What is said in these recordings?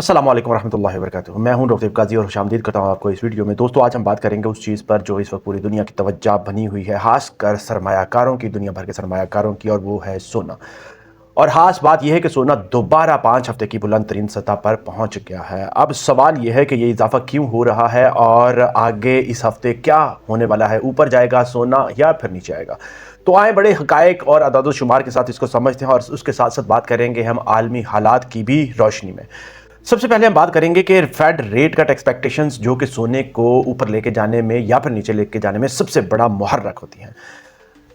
अस्सलाम वालेकुम रहमतुल्लाहि व बरकातुहू। मैं हूं डॉक्टर काजी और खुशामदीद करता हूं आपको इस वीडियो में। दोस्तों, आज हम बात करेंगे उस चीज़ पर जो इस वक्त पूरी दुनिया की तवज्जो बनी हुई है, खासकर सरमायाकारों की, दुनिया भर के सरमायाकारों की, और वो है सोना। और ख़ास बात यह है कि सोना दोबारा 5 हफ्ते की बुलंद तरीन सतह पर पहुंच गया है। अब सवाल यह है कि ये इजाफा क्यों हो रहा है और आगे इस हफ्ते क्या होने वाला है, ऊपर जाएगा सोना या फिर नीचे आएगा। तो आए बड़े हकायक और अदाद शुमार के साथ इसको समझते हैं और उसके साथ साथ बात करेंगे हम आलमी हालात की भी रोशनी में। सबसे पहले हम बात करेंगे कि फेड रेट कट एक्सपेक्टेशंस जो कि सोने को ऊपर लेके जाने में या फिर नीचे लेके जाने में सबसे बड़ा मुहर्रक होती हैं।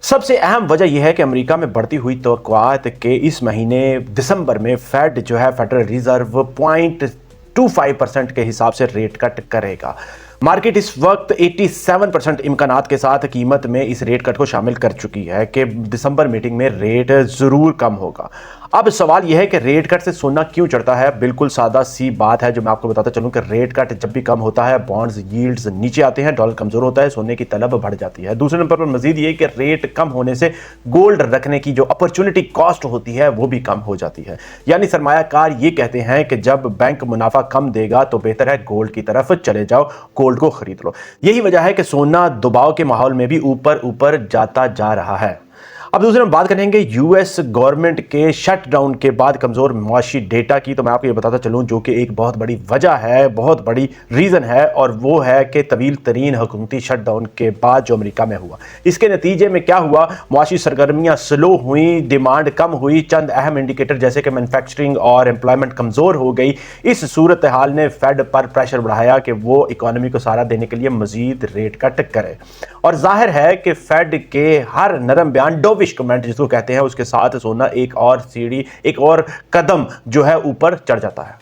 सबसे अहम वजह यह है कि अमेरिका में बढ़ती हुई तवक्कुआत के इस महीने दिसंबर में फेड जो है फेडरल रिजर्व 0.25% के हिसाब से रेट कट करेगा। मार्केट इस वक्त 87% इम्कानात के साथ कीमत में इस रेट कट को शामिल कर चुकी है कि दिसंबर मीटिंग में रेट ज़रूर कम होगा। अब सवाल यह है कि रेट कट से सोना क्यों चढ़ता है। बिल्कुल सादा सी बात है जो मैं आपको बताता चलूं कि रेट कट जब भी कम होता है बॉन्ड्स यील्ड्स नीचे आते हैं, डॉलर कमज़ोर होता है, सोने की तलब बढ़ जाती है। दूसरे नंबर पर मजीद ये कि रेट कम होने से गोल्ड रखने की जो अपॉर्चुनिटी कॉस्ट होती है वो भी कम हो जाती है। यानी सरमायाकार ये कहते हैं कि जब बैंक मुनाफा कम देगा तो बेहतर है गोल्ड की तरफ चले जाओ, गोल्ड को खरीद लो। यही वजह है कि सोना दबाव के माहौल में भी ऊपर ऊपर जाता जा रहा है। अब दूसरे हम बात करेंगे यूएस गवर्नमेंट के शटडाउन के बाद कमज़ोर मुआशी डेटा की। तो मैं आपको ये बताता चलूँ जो कि एक बहुत बड़ी वजह है, बहुत बड़ी रीज़न है, और वो है कि तवील तरीन हुकूमती शटडाउन के बाद जो अमेरिका में हुआ, इसके नतीजे में क्या हुआ, मुआशी सरगर्मियाँ स्लो हुई, डिमांड कम हुई, चंद अहम इंडिकेटर जैसे कि मैन्युफैक्चरिंग और एम्प्लॉयमेंट कमज़ोर हो गई। इस सूरत हाल ने फेड पर प्रेशर बढ़ाया कि वो इकॉनमी को सहारा देने के लिए मजीद रेट कट करे। और जाहिर है कि फेड के हर नरम बयान कमेंट जिसको कहते हैं उसके साथ सोना एक और सीढ़ी, एक और कदम जो है ऊपर चढ़ जाता है।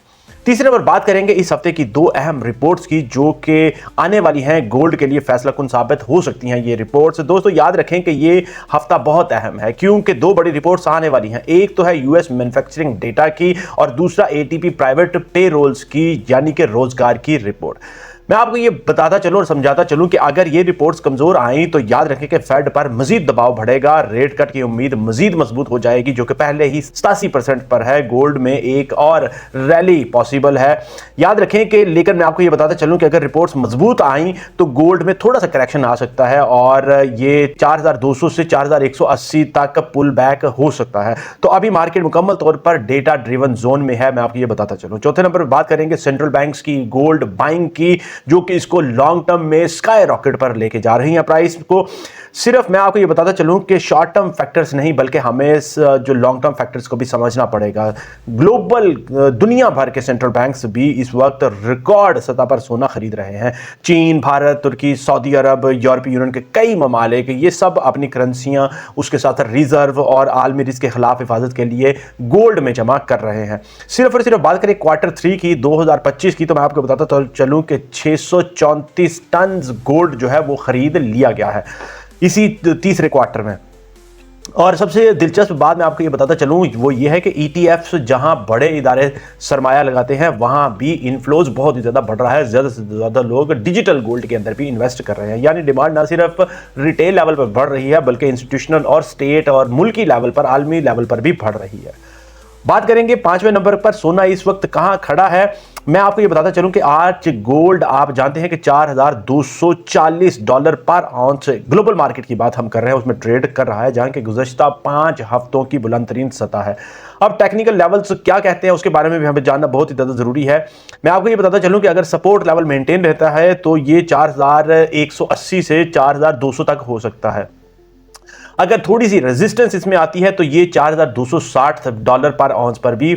तीसरे पर बात करेंगे इस हफ्ते की दो अहम रिपोर्ट्स की जो कि आने वाली हैं, गोल्ड के लिए फैसला कुन साबित हो सकती हैं ये रिपोर्ट्स। दोस्तों याद रखें कि ये हफ्ता बहुत अहम है क्योंकि दो बड़ी रिपोर्ट्स आने वाली हैं। एक तो है यूएस मैन्युफैक्चरिंग डेटा की और दूसरा एटीपी प्राइवेट पे रोल्स की यानी कि रोजगार की रिपोर्ट। मैं आपको ये बताता चलूं और समझाता चलूं कि अगर ये रिपोर्ट्स कमजोर आई तो याद रखें कि फेड पर मजीद दबाव बढ़ेगा, रेट कट की उम्मीद मजीद मजबूत हो जाएगी जो कि पहले ही 87% पर है। गोल्ड में एक और रैली पॉसिबल है, याद रखें कि। लेकिन मैं आपको ये बताता चलूं कि अगर रिपोर्ट्स मजबूत आई तो गोल्ड में थोड़ा सा करेक्शन आ सकता है और ये 4200 से 4180 तक पुल बैक हो सकता है। तो अभी मार्केट मुकम्मल तौर पर डेटा ड्रिवन जोन में है, मैं आपको ये बताता चलूं। चौथे नंबर पर बात करेंगे सेंट्रल बैंक्स की गोल्ड बाइंग की जो कि इसको लॉन्ग टर्म में स्काई रॉकेट पर लेके जा रही हैं प्राइस को। सिर्फ मैं आपको ये बताता चलूं कि शॉर्ट टर्म फैक्टर्स नहीं बल्कि हमें जो लॉन्ग टर्म फैक्टर्स को भी समझना पड़ेगा। ग्लोबल दुनिया भर के सेंट्रल बैंक्स भी इस वक्त रिकॉर्ड सतह पर सोना खरीद रहे हैं। चीन, भारत, तुर्की, सऊदी अरब, यूरोपीय यूनियन के कई ममालिक ये सब अपनी करेंसियां उसके साथ रिजर्व और आलमी रिस्क के खिलाफ हिफाजत के लिए गोल्ड में जमा कर रहे हैं। सिर्फ और सिर्फ बात करें Q3 की 2025 की तो मैं आपको बताता चलूं कि 634 टन गोल्ड जो है वो खरीद लिया गया है इसी तीसरे क्वार्टर में। और सबसे दिलचस्प बात मैं आपको ये बताता चलूं वो ये है कि ETFs जहां बड़े इदारे सरमाया लगाते हैं वहां भी इनफ्लोज बहुत ही ज़्यादा बढ़ रहा है। ज़्यादा से ज़्यादा लोग डिजिटल गोल्ड के अंदर भी इन्वेस्ट कर रहे हैं, यानी डिमांड ना सिर्फ रिटेल लेवल पर बढ़ रही है बल्कि इंस्टीट्यूशनल और स्टेट और मुल्की लेवल पर, आलमी लेवल पर भी बढ़ रही है। बात करेंगे 5वें नंबर पर सोना इस वक्त कहां खड़ा है। मैं आपको ये बताता चलूं कि आज गोल्ड आप जानते हैं कि $4240 पर आउंस ग्लोबल मार्केट की बात हम कर रहे हैं उसमें ट्रेड कर रहा है, जहां के गुज़श्ता 5 हफ्तों की बुलंद तरीन सतह है। अब टेक्निकल लेवल्स क्या कहते हैं उसके बारे में भी हमें जानना बहुत ही ज़्यादा ज़रूरी है। मैं आपको ये बताता चलूं कि अगर सपोर्ट लेवल मेंटेन रहता है तो ये 4180 से 4200 तक हो सकता है। अगर थोड़ी सी रेजिस्टेंस इसमें आती है तो ये $4260 पर आउंस पर भी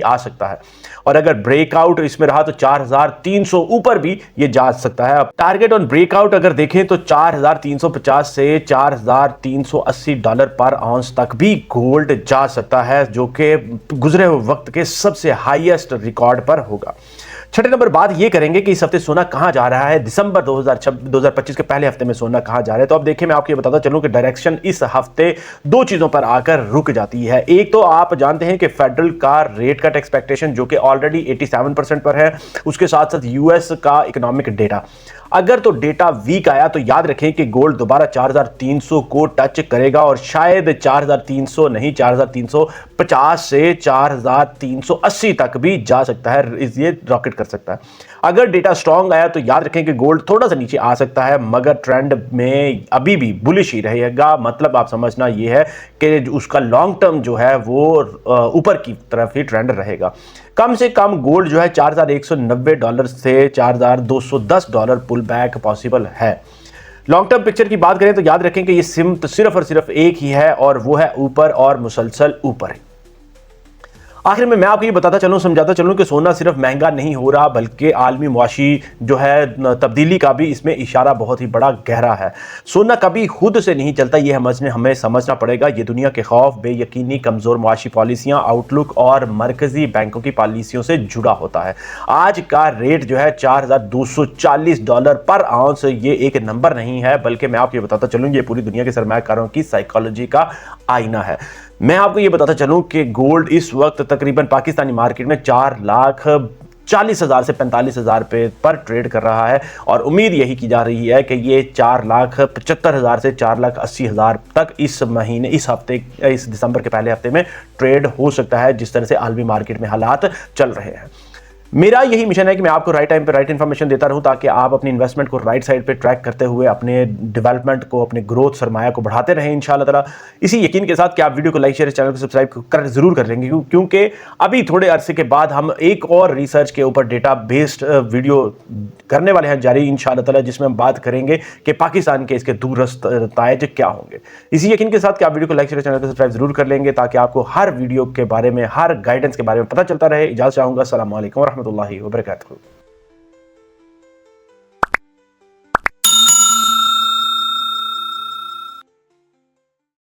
आ सकता है। और अगर ब्रेकआउट इसमें रहा तो 4300 ऊपर भी ये जा सकता है। टारगेट ऑन ब्रेकआउट अगर देखें तो 4350 से $4380 पर आउंस तक भी गोल्ड जा सकता है जो कि गुजरे हुए वक्त के सबसे हाईएस्ट रिकॉर्ड पर होगा। छठे नंबर बात ये करेंगे कि इस हफ्ते सोना कहां जा रहा है, दिसंबर 2025 के पहले हफ्ते में सोना कहां जा रहा है। तो अब देखिए मैं आपको ये बताता चलूं कि डायरेक्शन इस हफ्ते दो चीजों पर आकर रुक जाती है। एक तो आप जानते हैं कि फेडरल का रेट कट एक्सपेक्टेशन जो कि ऑलरेडी 87% पर है, उसके साथ साथ यूएस का इकोनॉमिक डेटा। अगर तो डेटा वीक आया तो याद रखें कि गोल्ड दोबारा 4300 को टच करेगा और शायद 4300 नहीं 4350 से 4380 तक भी जा सकता है, ये रॉकेट कर सकता है। अगर डेटा स्ट्रांग आया तो याद रखें कि गोल्ड थोड़ा सा नीचे आ सकता है, मगर ट्रेंड में अभी भी बुलिश ही रहेगा। मतलब आप समझना ये है कि उसका लॉन्ग टर्म जो है वो ऊपर की तरफ ही ट्रेंड रहेगा। कम से कम गोल्ड जो है $4190 से $4210 पुल बैक पॉसिबल है। लॉन्ग टर्म पिक्चर की बात करें तो याद रखें कि ये सिमत सिर्फ और सिर्फ एक ही है और वो है ऊपर और मुसलसल ऊपर। आखिर में मैं आपको ये बताता चलूं, समझाता चलूं कि सोना सिर्फ महंगा नहीं हो रहा बल्कि आलमी मुआशी जो है तब्दीली का भी इसमें इशारा बहुत ही बड़ा गहरा है। सोना कभी खुद से नहीं चलता, ये हमें समझना पड़ेगा। ये दुनिया के खौफ, बेयकीनी, कमज़ोर मुआशी पॉलिसियाँ, आउटलुक और मरकज़ी बैंकों की पॉलिसियों से जुड़ा होता है। आज का रेट जो है $4240 पर आउंस, ये एक नंबर नहीं है बल्कि मैं आपको ये बताता चलूँ ये पूरी दुनिया के सरमायाकारों की साइकोलॉजी का आईना है। मैं आपको ये बताता चलूं कि गोल्ड इस वक्त तकरीबन पाकिस्तानी मार्केट में 4,40,000 से 45,000 पे पर ट्रेड कर रहा है और उम्मीद यही की जा रही है कि ये 4,75,000 से 4,80,000 तक इस महीने, इस हफ्ते, इस दिसंबर के पहले हफ्ते में ट्रेड हो सकता है, जिस तरह से आलमी मार्केट में हालात चल रहे हैं। मेरा यही मिशन है कि मैं आपको राइट टाइम पे राइट इन्फॉर्मेशन देता रहूं ताकि आप अपनी इन्वेस्टमेंट को राइट साइड पे ट्रैक करते हुए अपने डेवलपमेंट को, अपने ग्रोथ, सरमाया को बढ़ाते रहें इंशाल्लाह ताला। इसी यकीन के साथ कि आप वीडियो को लाइक, शेयर, चैनल को सब्सक्राइब जरूर कर लेंगे, क्योंकि अभी थोड़े अरसे के बाद हम एक और रिसर्च के ऊपर डेटा बेस्ड वीडियो करने वाले हैं जारी इंशाल्लाह ताला, जिसमें हम बात करेंगे कि पाकिस्तान के इसके दूरस्थ नताइज क्या होंगे। इसी यकीन के साथ कि आप वीडियो को लाइक, शेयर, चैनल को सब्सक्राइब जरूर कर लेंगे ताकि आपको हर वीडियो के बारे में, हर गाइडेंस के बारे में पता चलता रहे। इजाज़त चाहूँगा। अस्सलाम वालेकुम व रहमतुल्लाहि व बरकातहू।